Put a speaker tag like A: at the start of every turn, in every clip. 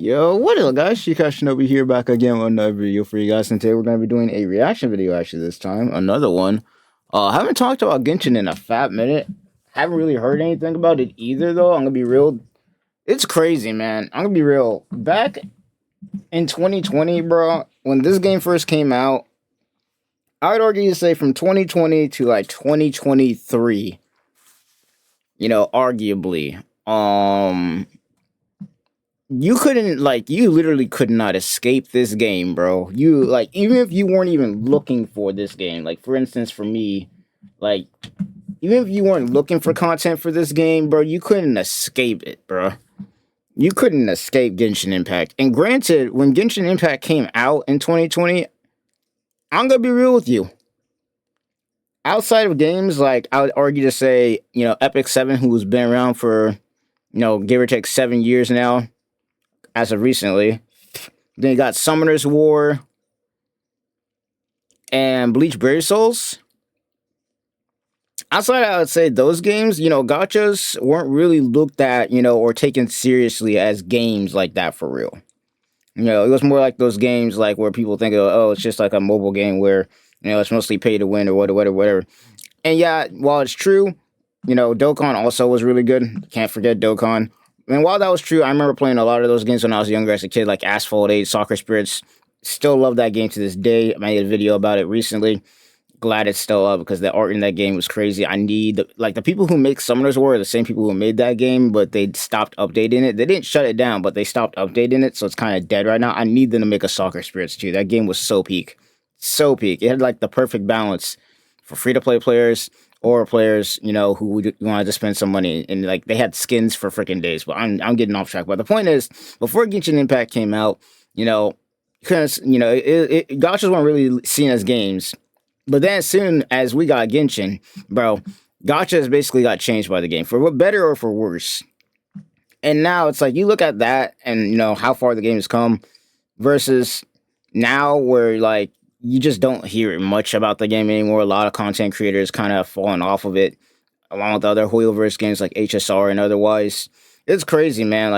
A: Yo, what up, guys? Shinobi here, back again with another video for you guys. And today we're going to be doing a reaction video, actually, this time. Another one. I haven't talked about Genshin in a fat minute. Haven't really heard anything about it either, though. I'm going to be real. It's crazy, man. I'm going to be real. Back in 2020, bro, when this game first came out, I would argue to say from 2020 to like 2023, arguably, you couldn't, you literally could not escape this game, bro. You, even if you weren't even looking for this game, for instance, for me, even if you weren't looking for content for this game, bro, you couldn't escape it, bro. You couldn't escape Genshin Impact. And granted, when Genshin Impact came out in 2020, I'm gonna be real with you. Outside of games, I would argue to say, Epic 7, who's been around for, give or take 7 years now, as of recently. Then you got Summoner's War and Bleach Brave Souls. Outside, I would say those games, gachas weren't really looked at, or taken seriously as games like that for real. It was more like those games where people think, oh, it's just like a mobile game where, it's mostly pay to win or whatever. And yeah, while it's true, Dokkan also was really good. Can't forget Dokkan. And while that was true, I remember playing a lot of those games when I was younger as a kid, like Asphalt 8, Soccer Spirits. Still love that game to this day. I made a video about it recently. Glad it's still up because the art in that game was crazy. I need, the people who make Summoners War are the same people who made that game, but they stopped updating it. They didn't shut it down, but they stopped updating it, so it's kind of dead right now. I need them to make a Soccer Spirits too. That game was so peak. So peak. It had, the perfect balance for free-to-play players or players, who wanted to spend some money, and they had skins for freaking days. But I'm getting off track. But the point is, before Genshin Impact came out, because gachas weren't really seen as games. But then as soon as we got Genshin, bro, gachas basically got changed by the game for better or for worse. And now it's you look at that and how far the game has come versus now where you just don't hear much about the game anymore. A lot of content creators kind of fallen off of it, along with other Hoyoverse games like HSR and otherwise. It's crazy, man.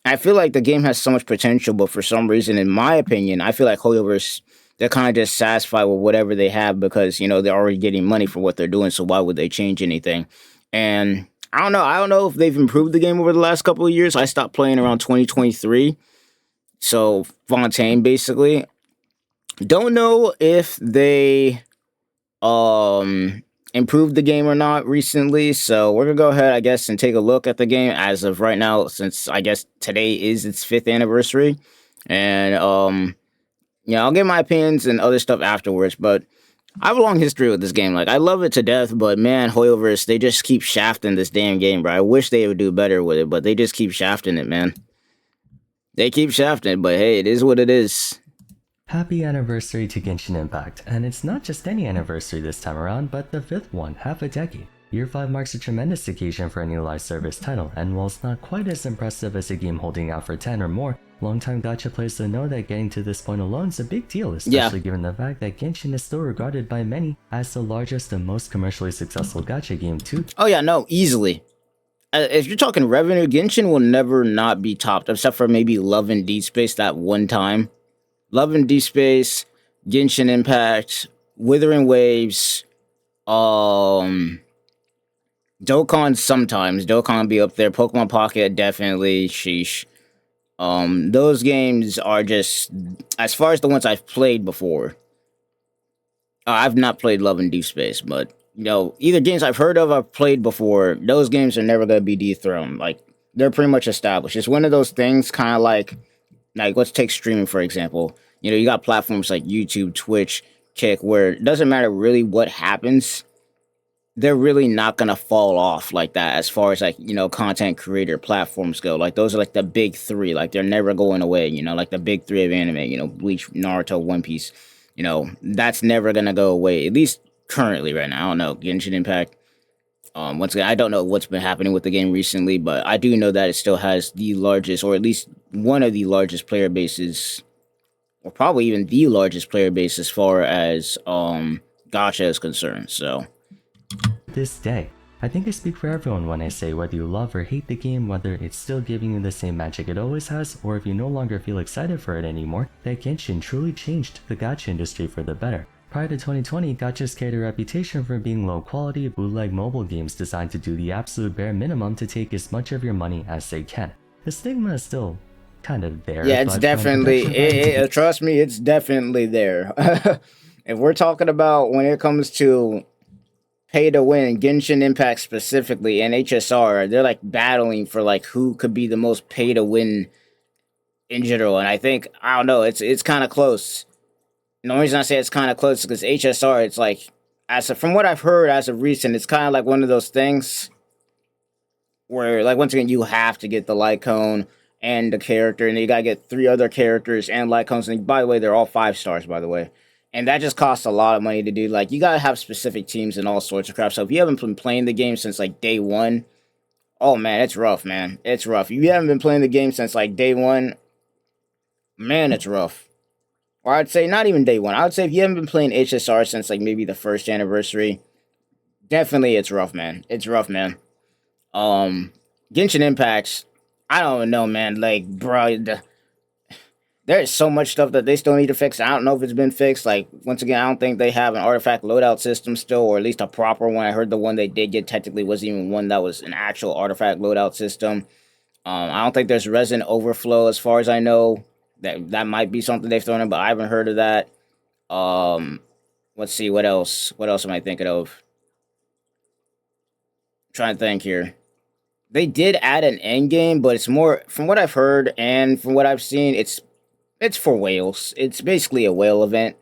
A: I feel like the game has so much potential, but for some reason, in my opinion, I feel like Hoyoverse, they're kind of just satisfied with whatever they have because, they're already getting money for what they're doing, so why would they change anything? And I don't know. I don't know if they've improved the game over the last couple of years. I stopped playing around 2023, so Fontaine, basically. Don't know if they improved the game or not recently, so we're gonna go ahead, I guess, and take a look at the game as of right now, since I guess today is its 5th anniversary. And I'll get my opinions and other stuff afterwards, but I have a long history with this game. I love it to death, but man, Hoyoverse, they just keep shafting this damn game, bro. I wish they would do better with it, but they just keep shafting it, man. They keep shafting it, but hey, it is what it is.
B: Happy anniversary to Genshin Impact, and it's not just any anniversary this time around, but the 5th one, half a decade. Year 5 marks a tremendous occasion for a new live service title, and while it's not quite as impressive as a game holding out for 10 or more, longtime gacha players will know that getting to this point alone is a big deal, especially given the fact that Genshin is still regarded by many as the largest and most commercially successful gacha game too.
A: Oh yeah, no, easily. If you're talking revenue, Genshin will never not be topped, except for maybe Love and Deep Space that one time. Love and Deep Space, Genshin Impact, Withering Waves, Dokkan sometimes. Dokkan be up there. Pokemon Pocket, definitely. Sheesh. Those games are just, as far as the ones I've played before. I've not played Love and Deep Space, but, either games I've heard of, I've played before, those games are never going to be dethroned. They're pretty much established. It's one of those things, kind of like, let's take streaming, for example. You got platforms like YouTube, Twitch, Kick, where it doesn't matter really what happens. They're really not going to fall off like that as far as, content creator platforms go. Those are, the big 3. They're never going away, the big 3 of anime, Bleach, Naruto, One Piece. That's never going to go away, at least currently right now. I don't know, Genshin Impact. Once again, I don't know what's been happening with the game recently, but I do know that it still has the largest, or at least one of the largest player bases, or probably even the largest player base as far as gacha is concerned. So
B: this day, I think I speak for everyone when I say whether you love or hate the game, whether it's still giving you the same magic it always has, or if you no longer feel excited for it anymore, that Genshin truly changed the gacha industry for the better. Prior to 2020, gachas carried a reputation for being low-quality, bootleg mobile games designed to do the absolute bare minimum to take as much of your money as they can. The stigma is still kind of there,
A: Yeah, it's
B: but from
A: definitely.
B: production value to
A: Trust me, it's definitely there. If we're talking about when it comes to pay to win, Genshin Impact specifically, and HSR, they're like battling for like who could be the most pay to win in general. And I think I don't know, it's kind of close. And the only reason I say it's kind of close is because HSR, it's like from what I've heard as of recent, it's kind of like one of those things where like once again you have to get the light cone and the character, and you gotta get 3 other characters and light cones. And by the way, they're all 5 stars, by the way. And that just costs a lot of money to do. Like you gotta have specific teams and all sorts of crap. So if you haven't been playing the game since like day one, oh man, it's rough, man. It's rough. If you haven't been playing the game since like day one, man, it's rough. Or I'd say not even day one. I would say if you haven't been playing HSR since like maybe the first anniversary, definitely it's rough, man. It's rough, man. Genshin Impacts, I don't know, man. Like, bro, there's so much stuff that they still need to fix. I don't know if it's been fixed. Like, once again, I don't think they have an artifact loadout system still, or at least a proper one. I heard the one they did get technically wasn't even one that was an actual artifact loadout system. I don't think there's resin overflow as far as I know. That might be something they've thrown in, but I haven't heard of that. Let's see, what else? What else am I thinking of? I'm trying to think here. They did add an end game, but it's more from what I've heard and from what I've seen, it's for whales. It's basically a whale event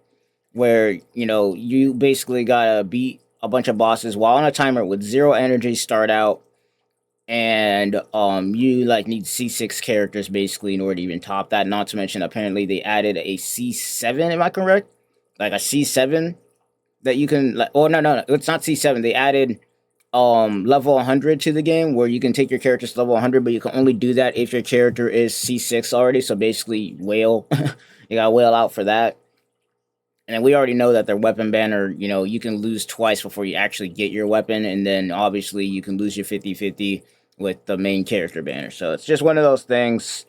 A: where, you basically gotta beat a bunch of bosses while on a timer with 0 energy start out. And you like need C6 characters basically in order to even top that. Not to mention apparently they added a C7, am I correct? Like a C7 that you can like, oh no, it's not C7. They added level 100 to the game where you can take your characters to level 100, but you can only do that if your character is C6 already. So basically whale. You gotta whale out for that. And we already know that their weapon banner, you can lose twice before you actually get your weapon. And then obviously you can lose your 50-50 with the main character banner. So it's just one of those things.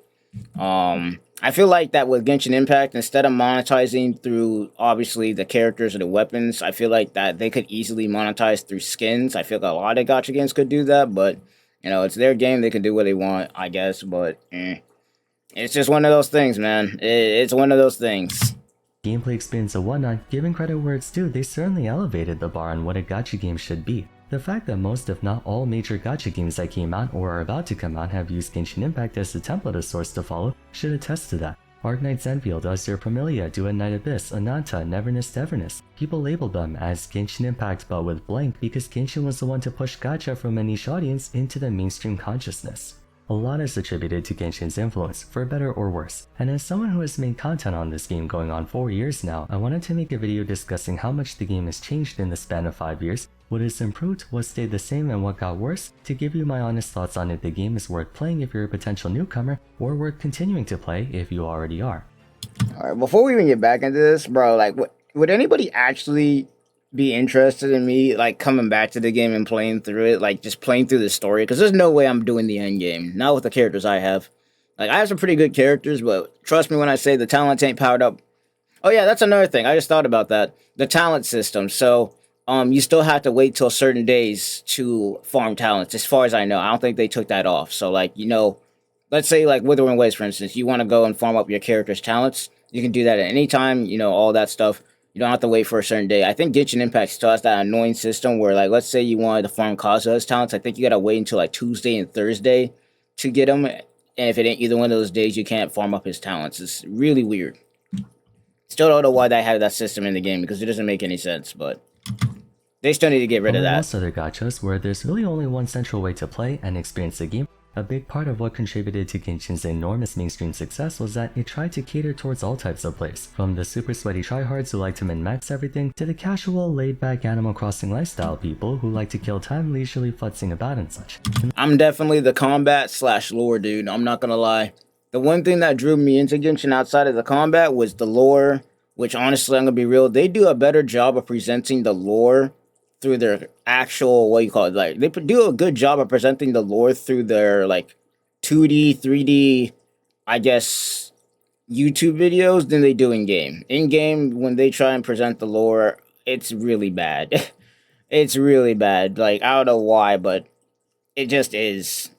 A: I feel like that with Genshin Impact, instead of monetizing through obviously the characters or the weapons, I feel like that they could easily monetize through skins. I feel like a lot of gacha games could do that, but it's their game. They can do what they want, I guess. But it's just one of those things, man. It's one of those things.
B: gameplay experience and whatnot, given credit where it's due, they certainly elevated the bar on what a gacha game should be. The fact that most if not all major gacha games that came out or are about to come out have used Genshin Impact as the template of sorts to follow should attest to that. Arknights Enfield, Azure Promilia, Duet Night Abyss, Ananta, Neverness Deverness. People labeled them as Genshin Impact but with blank because Genshin was the one to push gacha from a niche audience into the mainstream consciousness. A lot is attributed to Genshin's influence, for better or worse, and as someone who has made content on this game going on 4 years now, I wanted to make a video discussing how much the game has changed in the span of 5 years, what has improved, what stayed the same, and what got worse, to give you my honest thoughts on if the game is worth playing if you're a potential newcomer, or worth continuing to play if you already are.
A: Alright, before we even get back into this, bro, like, would anybody actually be interested in me, like, coming back to the game and playing through it, like, just playing through the story? Because there's no way I'm doing the end game, not with the characters I have. Like, I have some pretty good characters, but trust me when I say the talent ain't powered up. Oh yeah, that's another thing, I just thought about that. The talent system, so, you still have to wait till certain days to farm talents, as far as I know. I don't think they took that off, so, like, let's say, like, Withering Waves, for instance, you want to go and farm up your character's talents, you can do that at any time, all that stuff. You don't have to wait for a certain day. I think Genshin Impact still has that annoying system where, like, let's say you wanted to farm Kazuha's talents. I think you gotta wait until, like, Tuesday and Thursday to get them. And if it ain't either one of those days, you can't farm up his talents. It's really weird. Still don't know why they have that system in the game because it doesn't make any sense, but they still need to get rid of that.
B: Most other gachas, where there's really only one central way to play and experience the game, a big part of what contributed to Genshin's enormous mainstream success was that it tried to cater towards all types of players, from the super sweaty tryhards who like to min-max everything, to the casual, laid-back Animal Crossing lifestyle people who like to kill time leisurely futzing about and such.
A: I'm definitely the combat/lore dude, I'm not gonna lie. The one thing that drew me into Genshin outside of the combat was the lore, which honestly, I'm gonna be real, they do a better job of presenting the lore through their actual, what you call it, like they do a good job of presenting the lore through their like 2D, 3D, I guess YouTube videos than they do in game. In game, when they try and present the lore, it's really bad. It's really bad. Like I don't know why, but it just is.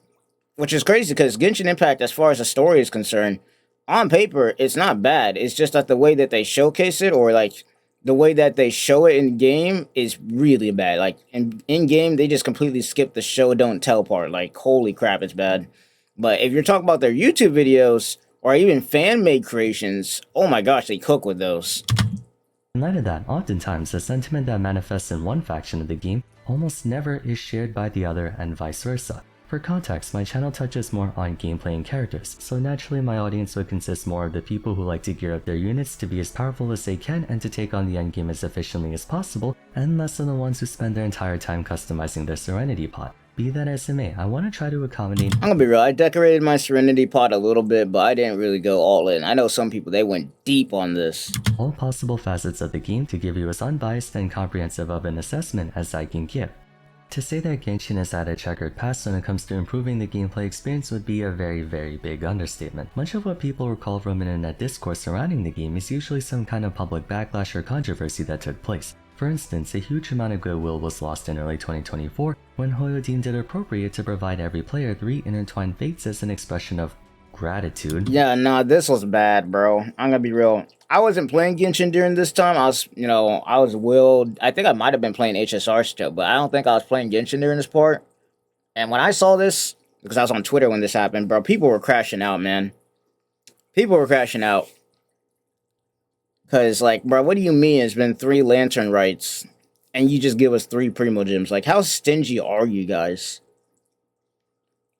A: Which is crazy because Genshin Impact, as far as the story is concerned, on paper it's not bad. It's just that the way that they showcase it, or like the way that they show it in game, is really bad. Like in game, they just completely skip the show don't tell part. Like holy crap, it's bad. But if you're talking about their YouTube videos or even fan made creations, oh my gosh, they cook with those.
B: In light of that, oftentimes the sentiment that manifests in one faction of the game almost never is shared by the other and vice versa. For context, my channel touches more on gameplay and characters, so naturally my audience would consist more of the people who like to gear up their units to be as powerful as they can and to take on the endgame as efficiently as possible, and less of the ones who spend their entire time customizing their Serenity pot. Be that as it may, I want to try to accommodate—
A: I'm gonna be real, I decorated my Serenity pot a little bit, but I didn't really go all in. I know some people, they went deep on this.
B: all possible facets of the game to give you as unbiased and comprehensive of an assessment as I can give. To say that Genshin has had a checkered past when it comes to improving the gameplay experience would be a very big understatement. Much of what people recall from internet discourse surrounding the game is usually some kind of public backlash or controversy that took place. For instance, a huge amount of goodwill was lost in early 2024 when Hoyo deemed it appropriate to provide every player 3 intertwined fates as an expression of gratitude.
A: Yeah, nah, this was bad, bro. I'm gonna be real. I wasn't playing Genshin during this time. I was willed. I think I might have been playing HSR still, but I don't think I was playing Genshin during this part. And when I saw this, because I was on Twitter when this happened, bro, people were crashing out, man. People were crashing out. Because, like, bro, what do you mean it's been 3 Lantern Rights, and you just give us 3 Primo Gems? Like, how stingy are you guys?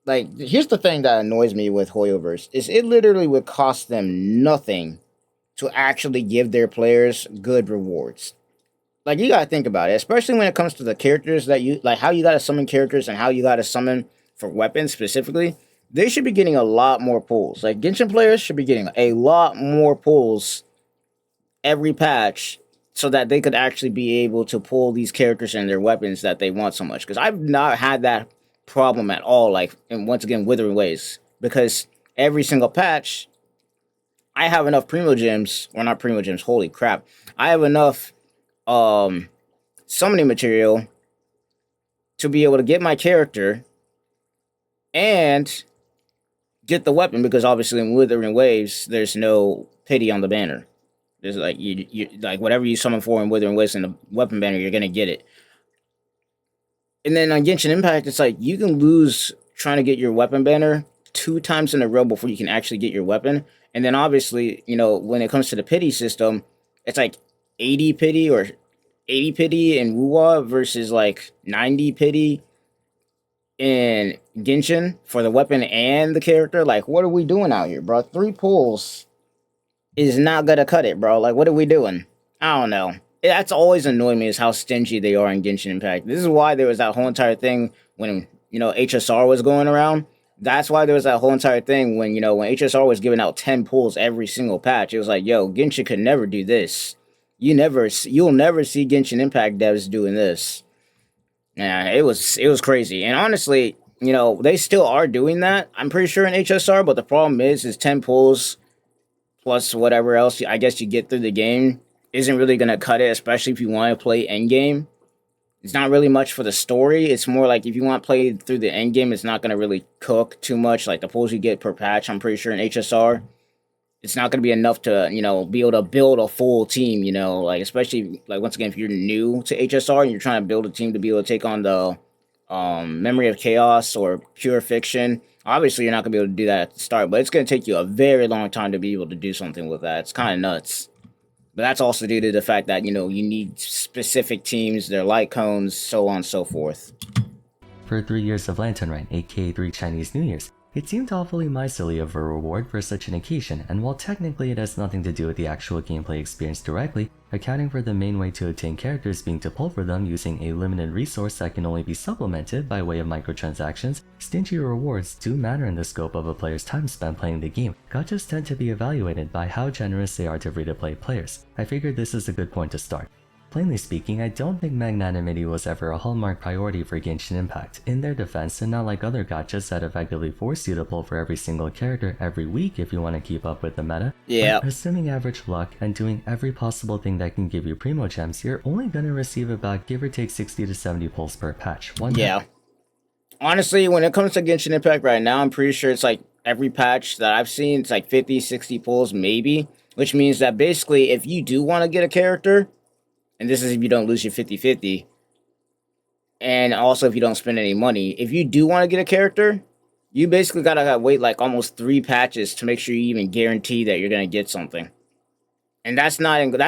A: Like, here's the thing that annoys me with Hoyoverse, is it literally would cost them nothing to actually give their players good rewards. Like, you gotta think about it, especially when it comes to the characters that you, like, how you gotta summon characters and how you gotta summon for weapons specifically. They should be getting a lot more pulls. Like, Genshin players should be getting a lot more pulls every patch so that they could actually be able to pull these characters and their weapons that they want so much. Because I've not had that problem at all, like, and once again, Withering Waves. Because every single patch, I have enough Primo Gems, or not Primo Gems, holy crap. I have enough summoning material to be able to get my character and get the weapon, because obviously in Withering Waves, there's no pity on the banner. There's like you like whatever you summon for in Withering Waves in the weapon banner, you're gonna get it. And then on Genshin Impact, it's like you can lose trying to get your weapon banner 2 times in a row before you can actually get your weapon. And then obviously, when it comes to the pity system, it's like 80 pity or 80 pity in Wuwa versus like 90 pity in Genshin for the weapon and the character. Like, what are we doing out here, bro? 3 pulls is not gonna cut it, bro. Like, what are we doing? I don't know. That's always annoyed me, is how stingy they are in Genshin Impact. This is why there was that whole entire thing when, HSR was going around. That's why there was that whole entire thing when, when HSR was giving out 10 pulls every single patch. It was like, yo, Genshin could never do this. You'll never see Genshin Impact devs doing this. Yeah, it was crazy. And honestly, they still are doing that, I'm pretty sure, in HSR, but the problem is 10 pulls plus whatever else I guess you get through the game isn't really going to cut it, especially if you want to play endgame. It's not really much for the story. It's more like if you want to play through the endgame, it's not going to really cook too much. Like the pulls you get per patch, I'm pretty sure in HSR, it's not going to be enough to, be able to build a full team, like especially like once again, if you're new to HSR and you're trying to build a team to be able to take on the Memory of Chaos or Pure Fiction. Obviously, you're not going to be able to do that at the start, but it's going to take you a very long time to be able to do something with that. It's kind of nuts. But that's also due to the fact that, you need specific teams, their light cones, so on and so forth.
B: For 3 years of Lantern Rite, aka 3 Chinese New Years, it seemed awfully miserly of a reward for such an occasion, and while technically it has nothing to do with the actual gameplay experience directly, accounting for the main way to obtain characters being to pull for them using a limited resource that can only be supplemented by way of microtransactions, stingy rewards do matter in the scope of a player's time spent playing the game. Gachas tend to be evaluated by how generous they are to free-to-play players. I figured this is a good point to start. Plainly speaking, I don't think magnanimity was ever a hallmark priority for Genshin Impact. In their defense, and not like other gachas that effectively force you to pull for every single character every week if you want to keep up with the meta,
A: Yeah.
B: but assuming average luck and doing every possible thing that can give you primo gems, you're only gonna receive about give or take 60 to 70 pulls per patch.
A: Yeah. Honestly, when it comes to Genshin Impact right now, I'm pretty sure it's like every patch that I've seen, it's like 50, 60 pulls maybe, which means that basically if you do want to get a character, and this is if you don't lose your 50-50, and also if you don't spend any money, if you do want to get a character, you basically gotta wait like almost 3 patches to make sure you even guarantee that you're gonna get something. And that's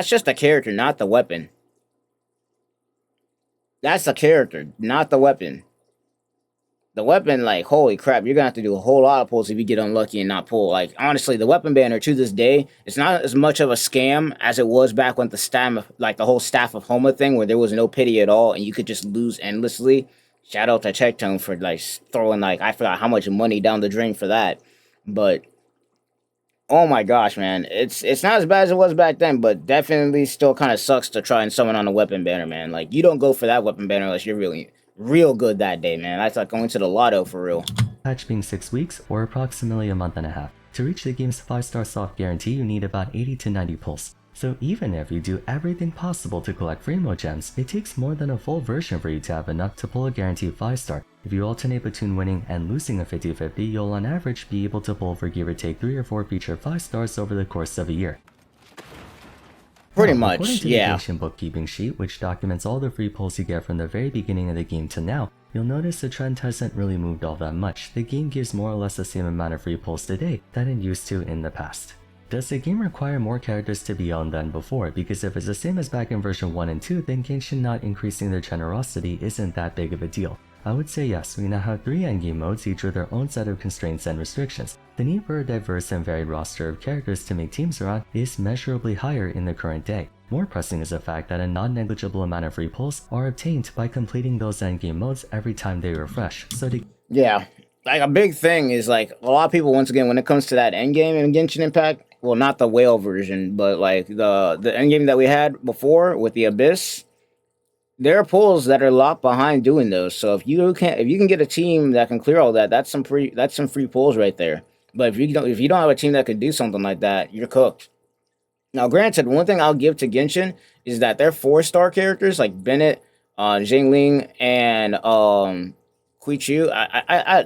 A: just the character, not the weapon. That's the character, not the weapon. The weapon, like, holy crap, you're gonna have to do a whole lot of pulls if you get unlucky and not pull. Like, honestly, the weapon banner to this day, it's not as much of a scam as it was back when the whole Staff of Homa thing, where there was no pity at all and you could just lose endlessly. Shout out to Checktone for like throwing like I forgot how much money down the drain for that. But oh my gosh, man, it's not as bad as it was back then, but definitely still kind of sucks to try and summon on a weapon banner, man. Like you don't go for that weapon banner unless you're really real good that day, man. That's like going to the lotto for real.
B: Patch being 6 weeks or approximately a month and a half. To reach the game's 5-star soft guarantee, you need about 80 to 90 pulls. So even if you do everything possible to collect Freemo gems, it takes more than a full version for you to have enough to pull a guaranteed 5-star. If you alternate between winning and losing a 50-50, you'll on average be able to pull for give or take 3 or 4 featured 5-stars over the course of a year.
A: Pretty
B: Now,
A: much,
B: according to
A: yeah.
B: the Genshin bookkeeping sheet, which documents all the free pulls you get from the very beginning of the game to now, you'll notice the trend hasn't really moved all that much. The game gives more or less the same amount of free pulls today that it used to in the past. Does the game require more characters to be owned than before? Because if it's the same as back in version 1 and 2, then Genshin not increasing their generosity isn't that big of a deal. I would say yes, we now have 3 endgame modes, each with their own set of constraints and restrictions. The need for a diverse and varied roster of characters to make teams around is measurably higher in the current day. More pressing is the fact that a non-negligible amount of free pulls are obtained by completing those endgame modes every time they refresh.
A: Yeah, like a big thing is like a lot of people, once again, when it comes to that endgame in Genshin Impact, well, not the whale version, but like the endgame that we had before with the Abyss, there are pulls that are locked behind doing those. So if you can get a team that can clear all that, that's some free pulls right there. But if you don't have a team that can do something like that, you're cooked. Now, granted, one thing I'll give to Genshin is that their 4-star characters like Bennett, Jingling, and Qichu,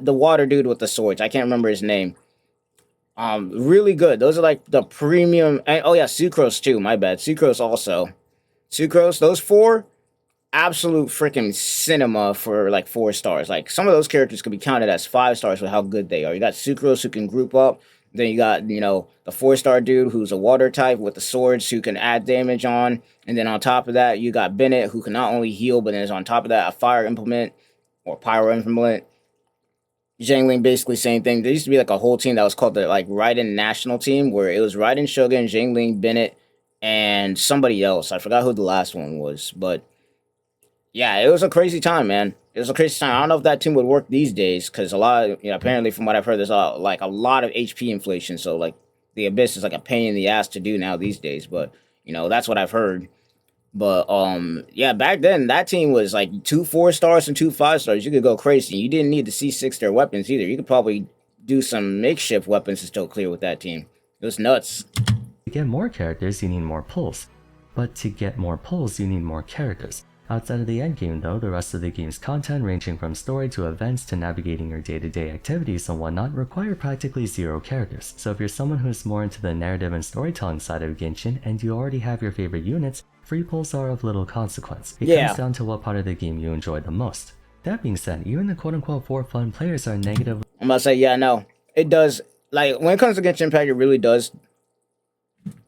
A: the water dude with the swords, I can't remember his name. Really good. Those are like the premium. And, oh yeah, Sucrose too. My bad. Sucrose also. Sucrose. Those 4, absolute freaking cinema for like 4 stars. Like some of those characters could be counted as 5 stars with how good they are. You got Sucrose who can group up. Then you got, the 4-star dude who's a water type with the swords who can add damage on. And then on top of that, you got Bennett who can not only heal, but then is on top of that a fire implement or pyro implement. Zhangling, basically same thing. There used to be like a whole team that was called the like Raiden National Team, where it was Raiden, Shogun, Zhangling, Bennett, and somebody else. I forgot who the last one was, but yeah, it was a crazy time, man. It was a crazy time. I don't know if that team would work these days because a lot of, apparently from what I've heard, there's a lot of HP inflation. So like the Abyss is like a pain in the ass to do now these days. But that's what I've heard. But yeah, back then that team was like 2 4-stars and 2 5-stars. You could go crazy. You didn't need to C6 their weapons either. You could probably do some makeshift weapons to still clear with that team. It was nuts.
B: To get more characters, you need more pulls. But to get more pulls, you need more characters. Outside of the endgame though, the rest of the game's content, ranging from story to events to navigating your day-to-day activities and whatnot, require practically 0 characters. So if you're someone who's more into the narrative and storytelling side of Genshin and you already have your favorite units, free pulls are of little consequence. It comes down to what part of the game you enjoy the most. That being said, even the quote-unquote for fun players are negative.
A: I'm about to say, yeah, no. It does, like, when it comes to Genshin Impact, it really does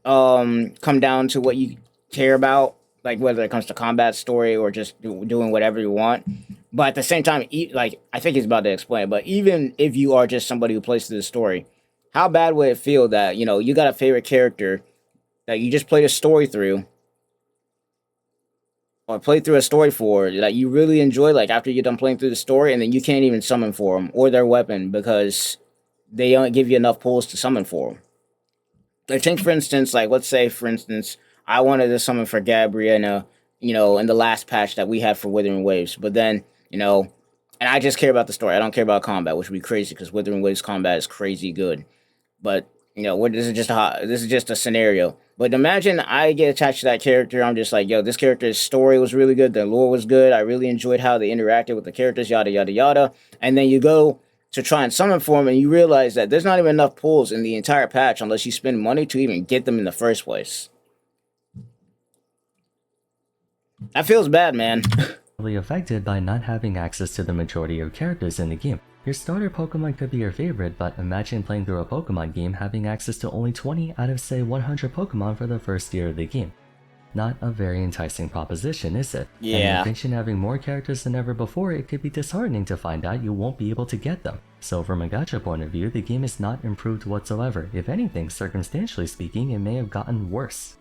A: come down to what you care about. Like, whether it comes to combat, story, or just doing whatever you want. But at the same time, like, I think he's about to explain it, but even if you are just somebody who plays through the story, how bad would it feel that, you got a favorite character that you just played a story through, or played through a story for, that you really enjoy, like, after you're done playing through the story, and then you can't even summon for them, or their weapon, because they don't give you enough pulls to summon for them. Like, take, for instance, like, let's say, for instance, I wanted to summon for Gabriella in the last patch that we had for Withering Waves. But then, and I just care about the story. I don't care about combat, which would be crazy because Withering Waves combat is crazy good. But this is just a scenario. But imagine I get attached to that character. I'm just like, yo, this character's story was really good. The lore was good. I really enjoyed how they interacted with the characters. Yada yada yada. And then you go to try and summon for them, and you realize that there's not even enough pulls in the entire patch unless you spend money to even get them in the first place. That feels bad, man.
B: Affected by not having access to the majority of characters in the game. Your starter Pokemon could be your favorite, but imagine playing through a Pokemon game having access to only 20 out of say 100 Pokemon for the first year of the game. Not a very enticing proposition, is it?
A: Yeah.
B: And with Genshin having more characters than ever before, it could be disheartening to find out you won't be able to get them. So from a gacha point of view, the game is not improved whatsoever. If anything, circumstantially speaking, it may have gotten worse.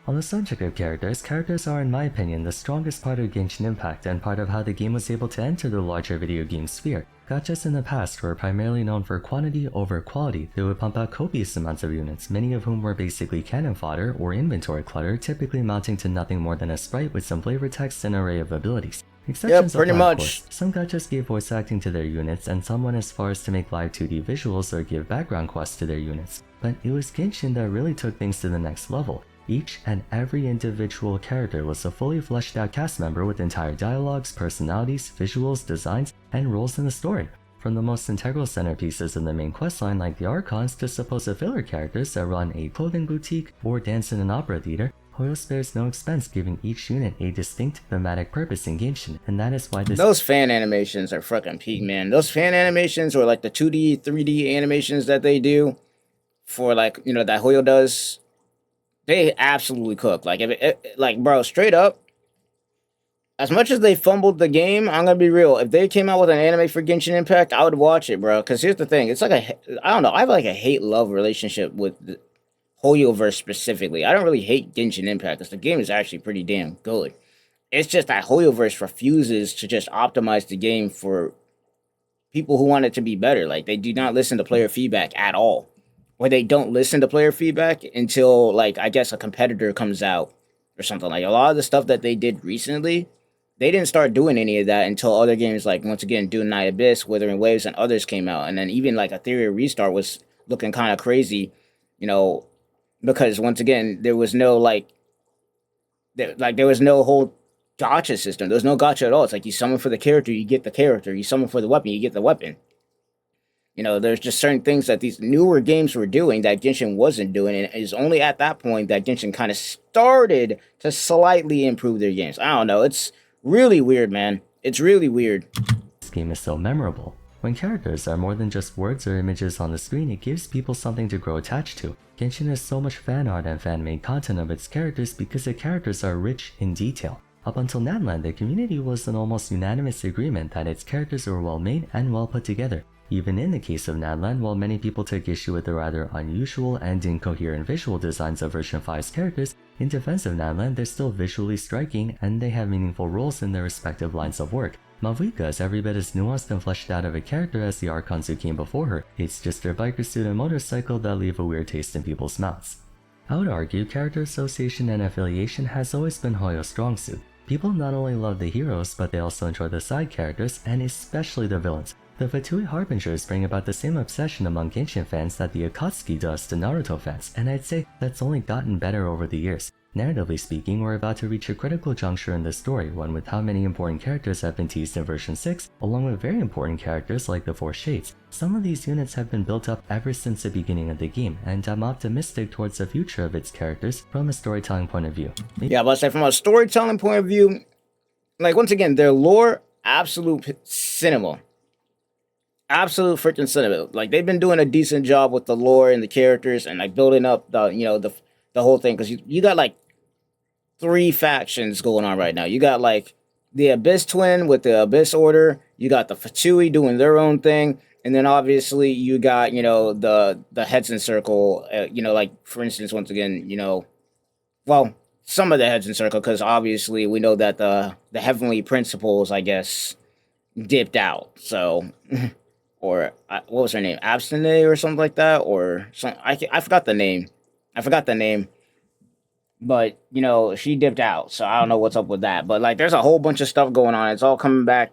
B: On the subject of characters are in my opinion the strongest part of Genshin Impact and part of how the game was able to enter the larger video game sphere. Gachas in the past were primarily known for quantity over quality. They would pump out copious amounts of units, many of whom were basically cannon fodder or inventory clutter, typically amounting to nothing more than a sprite with some flavor text and an array of abilities. Exceptions
A: pretty
B: apply,
A: much.
B: of course. Some gachas gave voice acting to their units, and some went as far as to make live 2D visuals or give background quests to their units. But it was Genshin that really took things to the next level. Each and every individual character was a fully fleshed out cast member with entire dialogues, personalities, visuals, designs, and roles in the story. From the most integral centerpieces in the main questline like the Archons to supposed filler characters that run a clothing boutique or dance in an opera theater, Hoyo spares no expense giving each unit a distinct thematic purpose in Genshin, and that is why
A: Those fan animations are fucking peak, man. Those fan animations or like the 2D, 3D animations that they do for that Hoyo does, they absolutely cook. Like bro, straight up, as much as they fumbled the game, I'm gonna be real. If they came out with an anime for Genshin Impact, I would watch it, bro. Because here's the thing, it's like I don't know, I have like a hate-love relationship with the Hoyoverse specifically. I don't really hate Genshin Impact because the game is actually pretty damn good. It's just that Hoyoverse refuses to just optimize the game for people who want it to be better. Like, they do not listen to player feedback at all. Or they don't listen to player feedback until, like, I guess a competitor comes out or something. Like, a lot of the stuff that they did recently, they didn't start doing any of that until other games like, once again, Dune Night Abyss, Withering Waves, and others came out. And then even, like, Ethereal Restart was looking kind of crazy, because, once again, there was no, there was no whole gacha system. There was no gacha at all. It's like you summon for the character, you get the character. You summon for the weapon, you get the weapon. There's just certain things that these newer games were doing that Genshin wasn't doing, and it's only at that point that Genshin kind of started to slightly improve their games. I don't know. It's really weird, man. It's really weird.
B: This game is so memorable. When characters are more than just words or images on the screen, it gives people something to grow attached to. Genshin has so much fan art and fan-made content of its characters because the characters are rich in detail. Up until Nadland, the community was in almost unanimous agreement that its characters were well made and well put together. Even in the case of Nadland, while many people took issue with the rather unusual and incoherent visual designs of version 5's characters, in defense of Nadland, they're still visually striking and they have meaningful roles in their respective lines of work. Mavuika is every bit as nuanced and fleshed out of a character as the Archons who came before her. It's just their biker suit and motorcycle that leave a weird taste in people's mouths. I would argue character association and affiliation has always been Hoyo's strong suit. People not only love the heroes, but they also enjoy the side characters, and especially the villains. The Vtuber Harbingers bring about the same obsession among Genshin fans that the Akatsuki does to Naruto fans, and I'd say that's only gotten better over the years. Narratively speaking, we're about to reach a critical juncture in the story, one with how many important characters have been teased in version 6, along with very important characters like the Four Shades. Some of these units have been built up ever since the beginning of the game, and I'm optimistic towards the future of its characters from a storytelling point of view.
A: Yeah, but from a storytelling point of view, like, once again, their lore, absolute cinema. Absolute freaking cinema. Like, they've been doing a decent job with the lore and the characters and like building up the whole thing, because you got like 3 factions going on right now. You got like the Abyss Twin with the Abyss Order. You got the Fatui doing their own thing, and then obviously you got the Heads in Circle. Like, for instance, once again, well, some of the Heads in Circle, because obviously we know that the Heavenly Principles, I guess, dipped out. So, or what was her name, Abstinate or something like that, or some I forgot the name. But she dipped out, so I don't know what's up with that. But like, there's a whole bunch of stuff going on. It's all coming back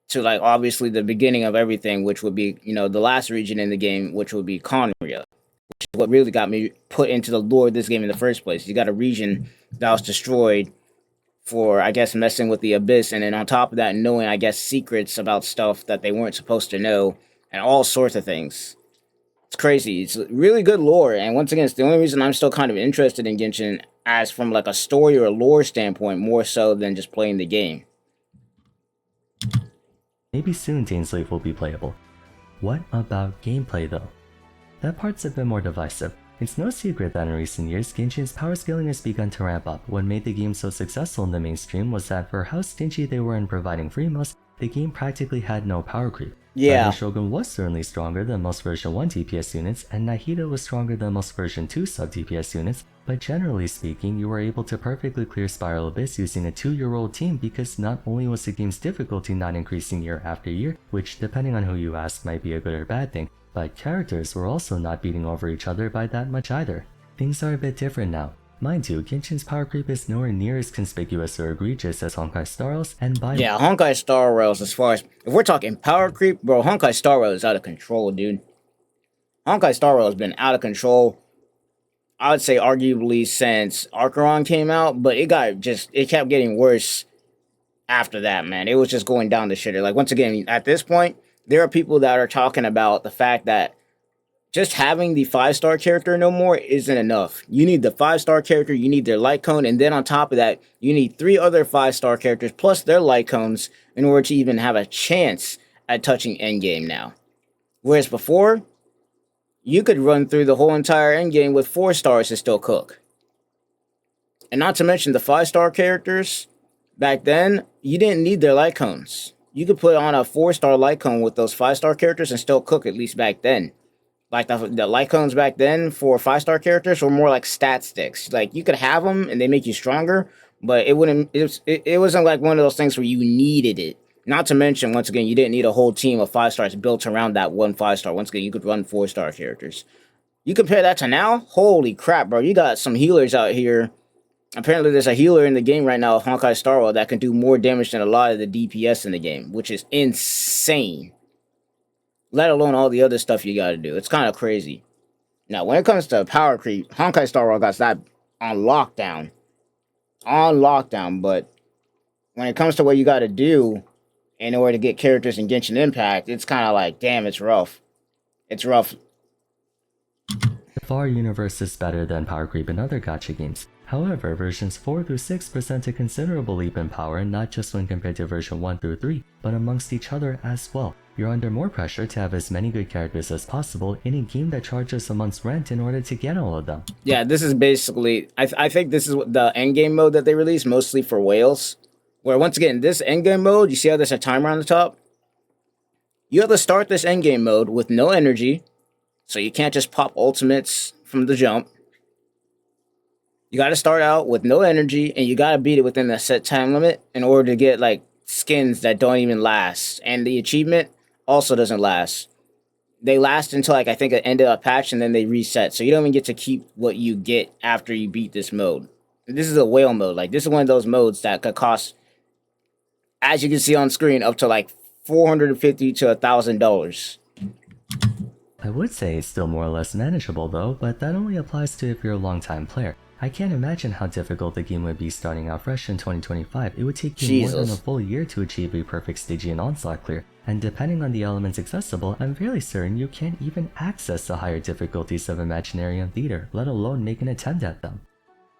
A: to like obviously the beginning of everything, which would be the last region in the game, which would be Conria. What really got me put into the lore of this game in the first place. You got a region that was destroyed for, I guess, messing with the abyss, and then on top of that, knowing, I guess, secrets about stuff that they weren't supposed to know, and all sorts of things. It's crazy. It's really good lore, and once again, it's the only reason I'm still kind of interested in Genshin, as from like a story or a lore standpoint, more so than just playing the game.
B: Maybe soon Dainsleif will be playable. What about gameplay though? That part's a bit more divisive. It's no secret that in recent years, Genshin's power scaling has begun to ramp up. What made the game so successful in the mainstream was that for how stingy they were in providing free mods, the game practically had no power creep.
A: Yeah.
B: Shogun was certainly stronger than most version 1 DPS units, and Nahida was stronger than most version 2 sub DPS units, but generally speaking, you were able to perfectly clear Spiral Abyss using a 2-year-old team because not only was the game's difficulty not increasing year after year, which depending on who you ask might be a good or bad thing, but characters were also not beating over each other by that much either. Things are a bit different now. Mind you, Genshin's power creep is nowhere near as conspicuous or egregious as Honkai Star Rails, and by
A: Yeah, Honkai Star Rails, as far as, if we're talking power creep, bro, Honkai Star Rails is out of control, dude. Honkai Star Rails has been out of control, I would say arguably since Archeron came out, but it kept getting worse after that, man. It was just going down the shitter. Like, once again, at this point, there are people that are talking about the fact that just having the 5-star character no more isn't enough. You need the 5-star character, you need their light cone, and then on top of that, you need 3 other 5-star characters plus their light cones in order to even have a chance at touching endgame now. Whereas before, you could run through the whole entire endgame with 4 stars and still cook. And not to mention the 5-star characters, back then, you didn't need their light cones. You could put on a 4-star light cone with those 5-star characters and still cook, at least back then. Like the light cones back then for 5-star characters were more like stat sticks. Like, you could have them and they make you stronger, but it wasn't like one of those things where you needed it. Not to mention, once again, you didn't need a whole team of 5 stars built around that one 5-star. Once again, you could run 4-star characters. You compare that to now, holy crap, bro. You got some healers out here. Apparently, there's a healer in the game right now of Honkai Star Rail that can do more damage than a lot of the DPS in the game, which is insane. Let alone all the other stuff you gotta do. It's kind of crazy. Now, when it comes to power creep, Honkai Star Rail got that on lockdown. On lockdown, but when it comes to what you gotta do in order to get characters in Genshin Impact, it's kind of like, damn, it's rough. It's rough.
B: the FAR universe is better than power creep in other gacha games. However, versions 4 through 6 present a considerable leap in power, not just when compared to version 1 through 3, but amongst each other as well. You're under more pressure to have as many good characters as possible in a game that charges a month's rent in order to get all of them.
A: Yeah, this is basically, I think this is the endgame mode that they released, mostly for whales. Where, once again, this endgame mode, you see how there's a timer on the top? You have to start this endgame mode with no energy, so you can't just pop ultimates from the jump. You gotta start out with no energy, and you gotta beat it within a set time limit in order to get, like, skins that don't even last. And the achievement also doesn't last. They last until, like, I think, the end of a patch, and then they reset. So you don't even get to keep what you get after you beat this mode. This is a whale mode. Like, this is one of those modes that could cost, as you can see on screen, up to, like, $450 to $1,000.
B: I would say it's still more or less manageable though, but that only applies to if you're a long-time player. I can't imagine how difficult the game would be starting out fresh in 2025. It would take you more than a full year to achieve a perfect Stygian onslaught clear, and depending on the elements accessible, I'm fairly certain you can't even access the higher difficulties of Imaginarium Theater, let alone make an attempt at them.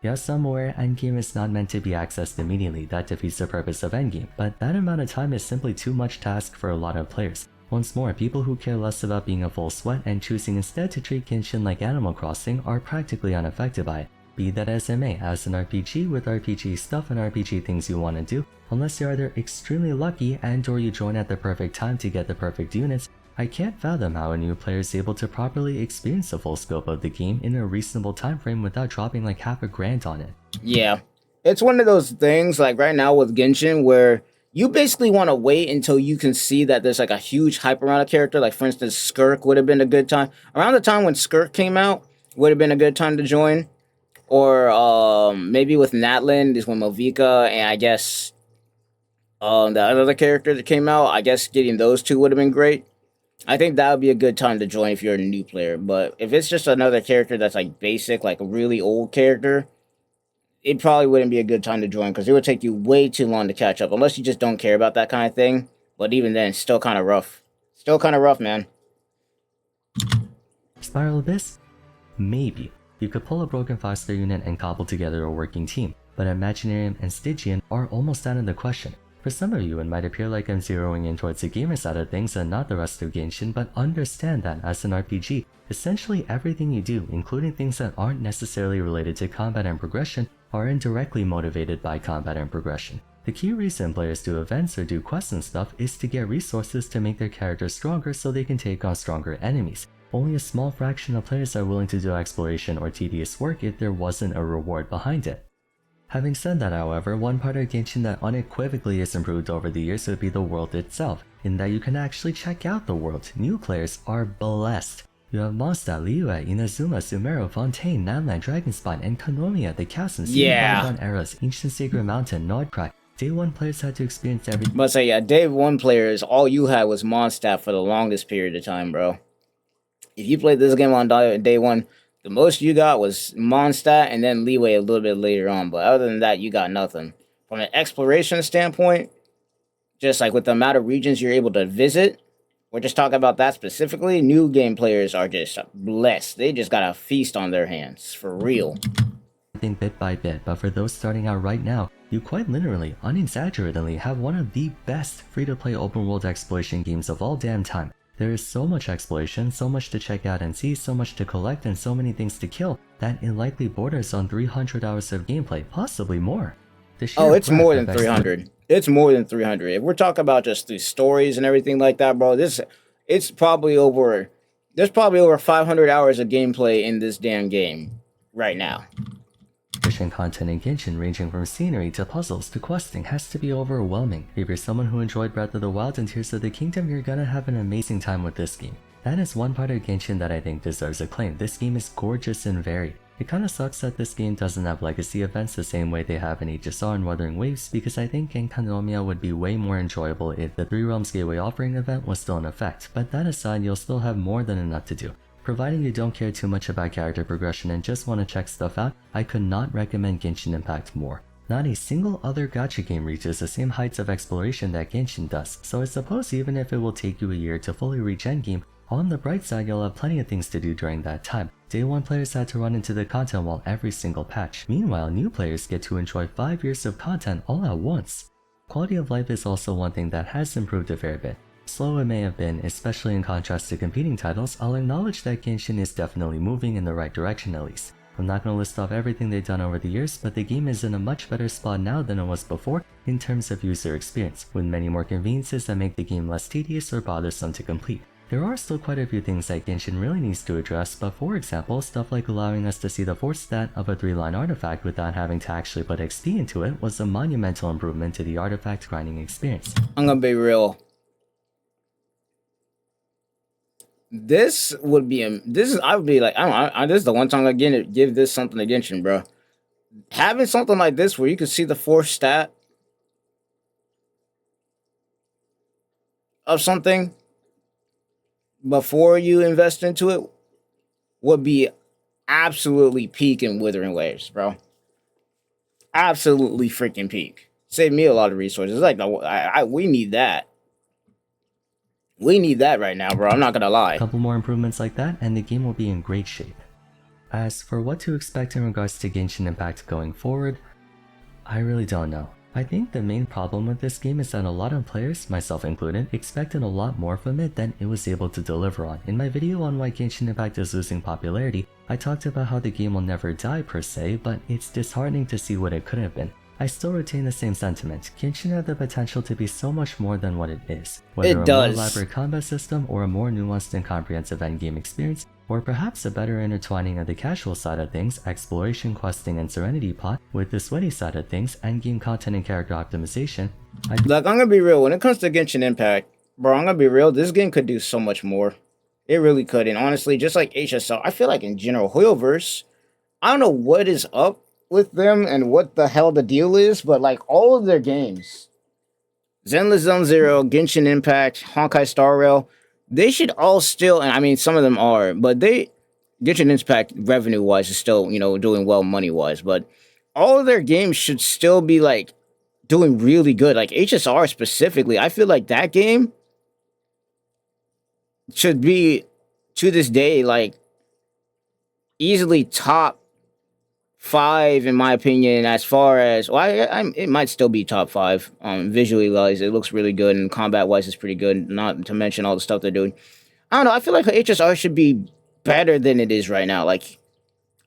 B: Yes, I'm aware endgame is not meant to be accessed immediately, that defeats the purpose of endgame, but that amount of time is simply too much to ask for a lot of players. Once more, people who care less about being a full sweat and choosing instead to treat Genshin like Animal Crossing are practically unaffected by it. Be that as it may, as an RPG with RPG stuff and RPG things you want to do, unless you're either extremely lucky and or you join at the perfect time to get the perfect units, I can't fathom how a new player is able to properly experience the full scope of the game in a reasonable time frame without dropping like half a grand on it.
A: Yeah. It's one of those things, like right now with Genshin, where you basically want to wait until you can see that there's like a huge hype around a character. Like, for instance, Skirk would have been a good time. Around the time when Skirk came out, would have been a good time to join. Or Maybe with Natlin, this one Movika, and I guess the other character that came out. I guess getting those two would have been great. I think that would be a good time to join if you're a new player. But if it's just another character that's like basic, like a really old character, it probably wouldn't be a good time to join because it would take you way too long to catch up, unless you just don't care about that kind of thing. But even then, it's still kind of rough. Still kind of rough, man.
B: Spiral Abyss? Maybe. You could pull a broken Foster unit and cobble together a working team, but Imaginarium and Stygian are almost out of the question. For some of you, it might appear like I'm zeroing in towards the gamer side of things and not the rest of Genshin, but understand that as an RPG, essentially everything you do, including things that aren't necessarily related to combat and progression, are indirectly motivated by combat and progression. The key reason players do events or do quests and stuff is to get resources to make their characters stronger so they can take on stronger enemies. Only a small fraction of players are willing to do exploration or tedious work if there wasn't a reward behind it. Having said that, however, one part of Genshin that unequivocally is improved over the years would be the world itself, in that you can actually check out the world. New players are blessed. You have Mondstadt, Liyue, Inazuma, Sumeru, Fontaine, Nanland, Dragonspine, and Konomiya, the Chasm, Bygone Eras, Ancient Sacred Mountain, Nordcrack. Day 1 players had to experience everything.
A: But say, yeah, day 1 players, all you had was Mondstadt for the longest period of time, bro. If you played this game on day 1, the most you got was Mondstadt and then Liyue a little bit later on. But other than that, you got nothing. From an exploration standpoint, just like with the amount of regions you're able to visit, we're just talking about that specifically, new game players are just blessed. They just got a feast on their hands, for real.
B: Bit by bit, but for those starting out right now, you quite literally, unexaggeratedly, have one of the best free-to-play open-world exploration games of all damn time. There is so much exploration, so much to check out and see, so much to collect, and so many things to kill, that it likely borders on 300 hours of gameplay, possibly more.
A: Oh, it's more than 300. It's more than 300. If we're talking about just the stories and everything like that, bro, it's probably over. There's probably over 500 hours of gameplay in this damn game right now.
B: Content in Genshin, ranging from scenery to puzzles to questing, has to be overwhelming. If you're someone who enjoyed Breath of the Wild and Tears of the Kingdom, you're gonna have an amazing time with this game. That is one part of Genshin that I think deserves acclaim. This game is gorgeous and varied. It kinda sucks that this game doesn't have legacy events the same way they have in HSR and Wuthering Waves, because I think Konomiya would be way more enjoyable if the Three Realms Gateway offering event was still in effect, but that aside, you'll still have more than enough to do. Providing you don't care too much about character progression and just want to check stuff out, I could not recommend Genshin Impact more. Not a single other gacha game reaches the same heights of exploration that Genshin does, so I suppose even if it will take you a year to fully reach endgame, on the bright side you'll have plenty of things to do during that time. Day 1 players had to run into the content wall every single patch. Meanwhile, new players get to enjoy 5 years of content all at once. Quality of life is also one thing that has improved a fair bit. Slow it may have been, especially in contrast to competing titles, I'll acknowledge that Genshin is definitely moving in the right direction at least. I'm not going to list off everything they've done over the years, but the game is in a much better spot now than it was before in terms of user experience, with many more conveniences that make the game less tedious or bothersome to complete. There are still quite a few things that Genshin really needs to address, but for example, stuff like allowing us to see the force stat of a 3-line artifact without having to actually put XP into it was a monumental improvement to the artifact grinding experience.
A: I'm gonna be real. This would be I would be like, this is the one time I give this something to Genshin, bro. Having something like this where you can see the force stat of something before you invest into it would be absolutely peak in Withering Waves, bro. Absolutely freaking peak. Save me a lot of resources. Like, we need that. We need that right now, bro. I'm not gonna lie.
B: A couple more improvements like that, and the game will be in great shape. As for what to expect in regards to Genshin Impact going forward, I really don't know. I think the main problem with this game is that a lot of players, myself included, expected a lot more from it than it was able to deliver on. In my video on why Genshin Impact is losing popularity, I talked about how the game will never die per se, but it's disheartening to see what it could have been. I still retain the same sentiment. Genshin had the potential to be so much more than what it is. Whether a more elaborate combat system, or a more nuanced and comprehensive endgame experience, or perhaps a better intertwining of the casual side of things, exploration, questing, and Serenity Pot, with the sweaty side of things, endgame content and character optimization.
A: Look, I'm gonna be real, when it comes to Genshin Impact, bro, I'm gonna be real, this game could do so much more. It really could, and honestly, just like HSL, I feel like in general, Hoyoverse, I don't know what is up with them and what the hell the deal is, but like all of their games, Zenless Zone Zero, Genshin Impact, Honkai Star Rail, they should all still, and I mean some of them are, but Genshin Impact revenue wise is still doing well money wise, but all of their games should still be like doing really good. Like HSR specifically, I feel like that game should be to this day like easily top five in my opinion. As far as it might still be top five. Visually wise, it looks really good, and combat wise, it's pretty good. Not to mention all the stuff they're doing. I don't know. I feel like HSR should be better than it is right now. Like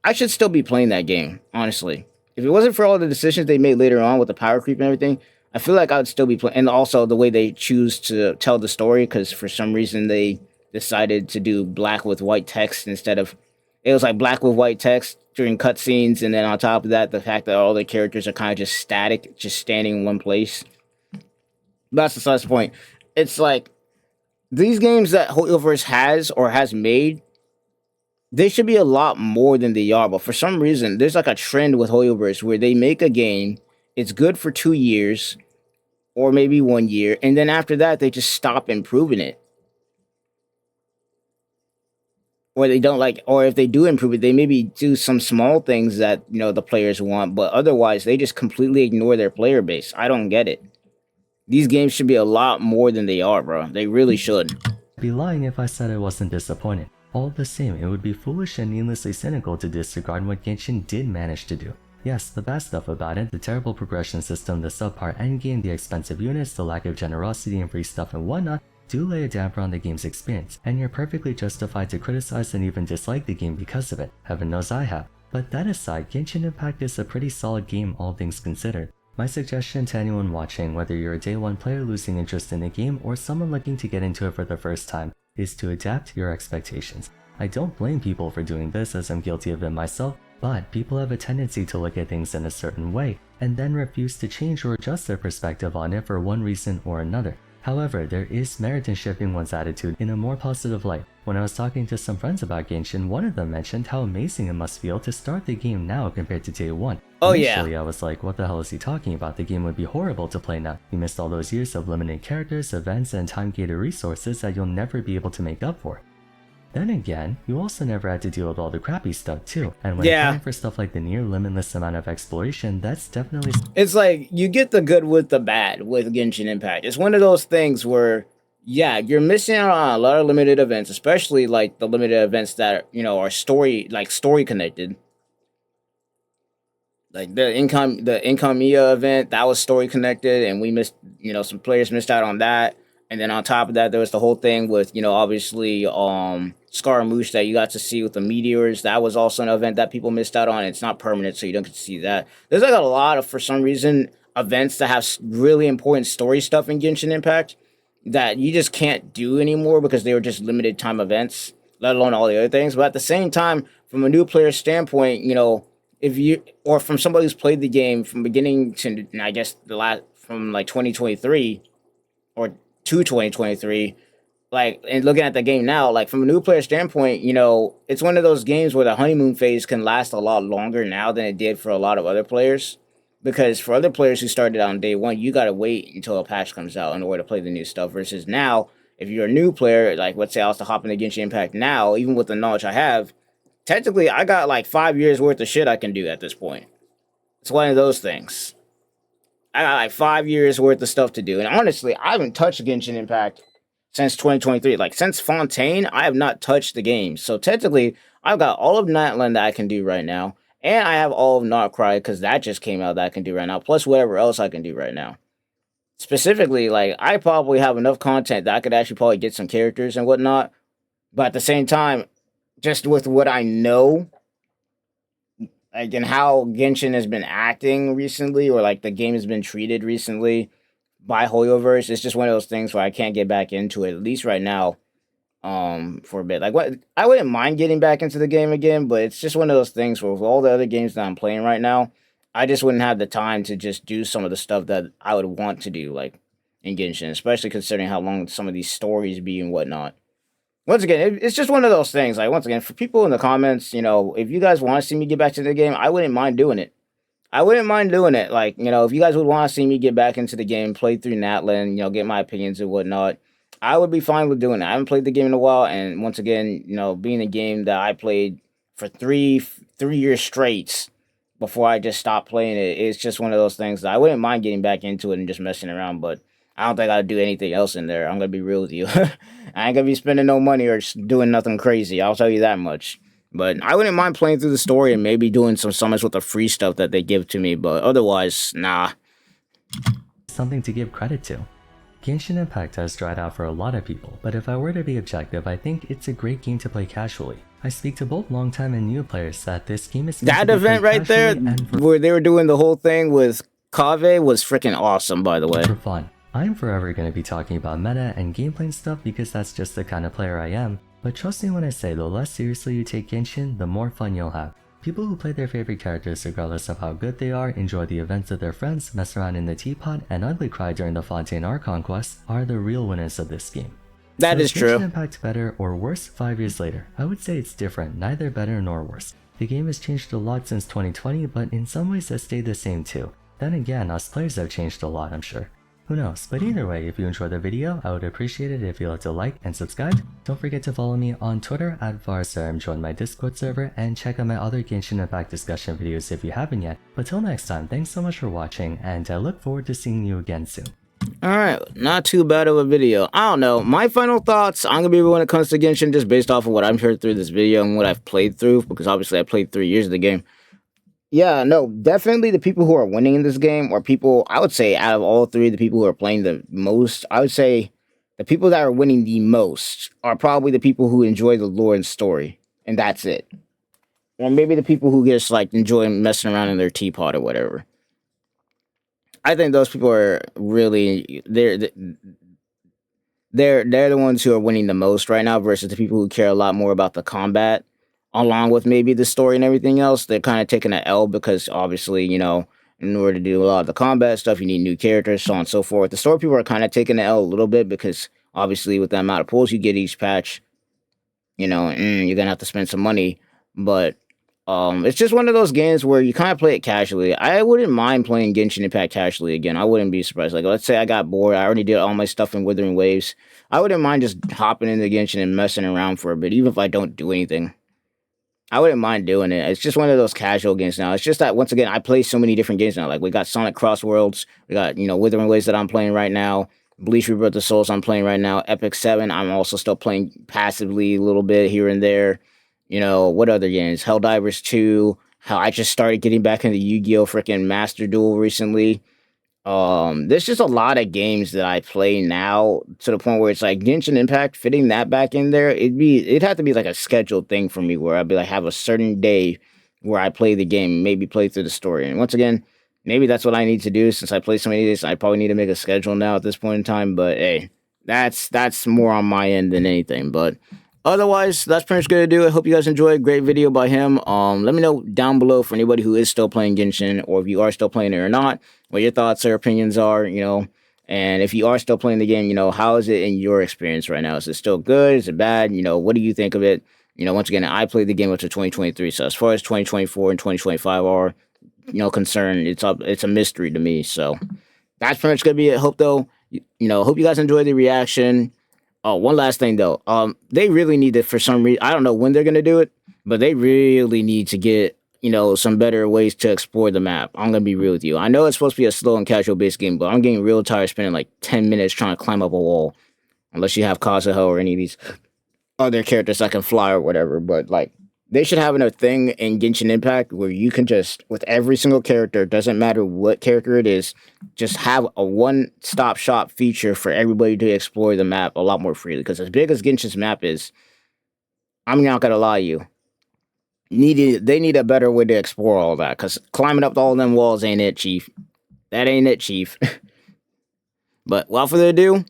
A: I should still be playing that game, honestly. If it wasn't for all the decisions they made later on with the power creep and everything, I feel like I would still be playing. And also the way they choose to tell the story, because for some reason they decided to do black with white text instead of it was like black with white text during cutscenes, and then on top of that, the fact that all the characters are kind of just static, just standing in one place. But that's besides the point. It's like these games that Hoyoverse has made, they should be a lot more than they are. But for some reason, there's like a trend with Hoyoverse where they make a game, it's good for 2 years or maybe 1 year, and then after that, they just stop improving it. Or they don't like, or if they do improve it, they maybe do some small things that the players want, but otherwise they just completely ignore their player base. I don't get it. These games should be a lot more than they are, bro. They really should.
B: I'd be lying if I said I wasn't disappointed. All the same, it would be foolish and needlessly cynical to disregard what Genshin did manage to do. Yes, the bad stuff about it, the terrible progression system, the subpar endgame, the expensive units, the lack of generosity and free stuff and whatnot, do lay a damper on the game's experience, and you're perfectly justified to criticize and even dislike the game because of it. Heaven knows I have. But that aside, Genshin Impact is a pretty solid game, all things considered. My suggestion to anyone watching, whether you're a day one player losing interest in the game or someone looking to get into it for the first time, is to adapt your expectations. I don't blame people for doing this, as I'm guilty of it myself, but people have a tendency to look at things in a certain way, and then refuse to change or adjust their perspective on it for one reason or another. However, there is merit in shifting one's attitude in a more positive light. When I was talking to some friends about Genshin, one of them mentioned how amazing it must feel to start the game now compared to day one.
A: Oh,
B: Initially,
A: yeah.
B: I was like, what the hell is he talking about? The game would be horrible to play now. You missed all those years of limited characters, events, and time-gated resources that you'll never be able to make up for. Then again, you also never had to deal with all the crappy stuff too, and when accounting for stuff like the near limitless amount of exploration, that's definitely...
A: It's like you get the good with the bad with Genshin Impact. It's one of those things where, yeah, you're missing out on a lot of limited events, especially like the limited events that are story connected. Like the Incomia event, that was story connected, and we missed, some players missed out on that. And then on top of that, there was the whole thing with, obviously, Scaramouche that you got to see with the meteors. That was also an event that people missed out on. It's not permanent, so you don't get to see that. There's like a lot of, for some reason, events that have really important story stuff in Genshin Impact that you just can't do anymore because they were just limited time events, let alone all the other things. But at the same time, from a new player standpoint, if you, or from somebody who's played the game from beginning to, I guess, from like 2023 or to 2023, like, and looking at the game now, like from a new player standpoint, it's one of those games where the honeymoon phase can last a lot longer now than it did for a lot of other players. Because for other players who started on day one, you gotta wait until a patch comes out in order to play the new stuff. Versus now, if you're a new player, like let's say I was to hop into Genshin Impact now, even with the knowledge I have, technically I got like 5 years worth of shit I can do at this point. It's one of those things. I got like 5 years worth of stuff to do. And honestly, I haven't touched Genshin Impact since 2023. Like, since Fontaine, I have not touched the game. So technically, I've got all of Natlan that I can do right now. And I have all of Notcry, because that just came out that I can do right now. Plus whatever else I can do right now. Specifically, like, I probably have enough content that I could actually probably get some characters and whatnot. But at the same time, just with what I know, like, and how Genshin has been acting recently, or like the game has been treated recently by Hoyoverse, it's just one of those things where I can't get back into it, at least right now, for a bit. Like, what, I wouldn't mind getting back into the game again, but it's just one of those things where with all the other games that I'm playing right now, I just wouldn't have the time to just do some of the stuff that I would want to do, like in Genshin, especially considering how long some of these stories be and whatnot. Once again, it's just one of those things. Like, once again, for people in the comments, if you guys want to see me get back to the game, I wouldn't mind doing it. I wouldn't mind doing it. Like, if you guys would want to see me get back into the game, play through Natlan, get my opinions and whatnot, I would be fine with doing it. I haven't played the game in a while, and once again, being a game that I played for 3 years straight before I just stopped playing it, it's just one of those things that I wouldn't mind getting back into it and just messing around, but I don't think I'd do anything else in there. I'm gonna be real with you. I ain't gonna be spending no money or just doing nothing crazy. I'll tell you that much. But I wouldn't mind playing through the story and maybe doing some summons with the free stuff that they give to me. But otherwise, nah.
B: Something to give credit to. Genshin Impact has dried out for a lot of people, but if I were to be objective, I think it's a great game to play casually. I speak to both long-time and new players that this game is
A: That event right there, where they were doing the whole thing with Kave, was freaking awesome, by the way.
B: For fun. I'm forever going to be talking about meta and gameplay and stuff because that's just the kind of player I am, but trust me when I say the less seriously you take Genshin, the more fun you'll have. People who play their favorite characters regardless of how good they are, enjoy the events of their friends, mess around in the teapot, and ugly cry during the Fontaine Archon quest are the real winners of this game.
A: That is true.
B: Genshin Impact better or worse 5 years later? I would say it's different, neither better nor worse. The game has changed a lot since 2020, but in some ways has stayed the same too. Then again, us players have changed a lot, I'm sure. Who knows, but either way, if you enjoyed the video, I would appreciate it if you like to like and subscribe. Don't forget to follow me on Twitter at Varsarm, join my Discord server, and check out my other Genshin Impact discussion videos if you haven't yet. But till next time, thanks so much for watching, and I look forward to seeing you again soon.
A: Alright, not too bad of a video. I don't know, my final thoughts, I'm gonna be when it comes to Genshin, just based off of what I've heard through this video and what I've played through, because obviously I played 3 years of the game. Yeah, no, definitely the people who are winning in this game are people, I would say, out of all three, the people who are playing the most, I would say the people that are winning the most are probably the people who enjoy the lore and story, and that's it. Or maybe the people who just, like, enjoy messing around in their teapot or whatever. I think those people are really, they're the ones who are winning the most right now versus the people who care a lot more about the combat, along with maybe the story and everything else. They're kind of taking an L because obviously, in order to do a lot of the combat stuff, you need new characters, so on and so forth. The story people are kind of taking the L a little bit because obviously with the amount of pulls you get each patch, you're gonna have to spend some money. But it's just one of those games where you kind of play it casually. I wouldn't mind playing Genshin Impact casually again. I wouldn't be surprised. Like, let's say I got bored. I already did all my stuff in Withering Waves. I wouldn't mind just hopping into Genshin and messing around for a bit, even if I don't do anything. I wouldn't mind doing it. It's just one of those casual games now. It's just that, once again, I play so many different games now. Like, we got Sonic Cross Worlds. We got, Withering Waves that I'm playing right now. Bleach Rebirth of Souls I'm playing right now. Epic 7 I'm also still playing passively a little bit here and there. What other games? Helldivers 2. How I just started getting back into Yu-Gi-Oh! Freaking Master Duel recently. There's just a lot of games that I play now to the point where it's like Genshin Impact, fitting that back in there, it'd have to be like a scheduled thing for me where I'd be like, have a certain day where I play the game, maybe play through the story. And once again, maybe that's what I need to do since I play so many days. I probably need to make a schedule now at this point in time, but hey, that's more on my end than anything. But otherwise, that's pretty much gonna do it. Hope you guys enjoyed. Great video by him. Let me know down below for anybody who is still playing Genshin, or if you are still playing it or not, what your thoughts or opinions are, and if you are still playing the game, how is it in your experience right now? Is it still good? Is it bad? What do you think of it? Once again, I played the game up to 2023, so as far as 2024 and 2025 are, concerned, it's a mystery to me. So that's pretty much gonna be it. Hope though, hope you guys enjoyed the reaction. Oh, one last thing though. They really need to, for some reason, I don't know when they're gonna do it, but they really need to get, some better ways to explore the map. I'm gonna be real with you. I know it's supposed to be a slow and casual based game, but I'm getting real tired spending like 10 minutes trying to climb up a wall. Unless you have Kazuha or any of these other characters that can fly or whatever. But like, they should have a thing in Genshin Impact where you can just, with every single character, doesn't matter what character it is, just have a one-stop shop feature for everybody to explore the map a lot more freely. Because as big as Genshin's map is, I'm not gonna lie to you, they need a better way to explore all that. Because climbing up all them walls ain't it, Chief. That ain't it, Chief. But without further ado,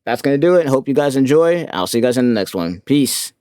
A: that's gonna do it. Hope you guys enjoy. I'll see you guys in the next one. Peace.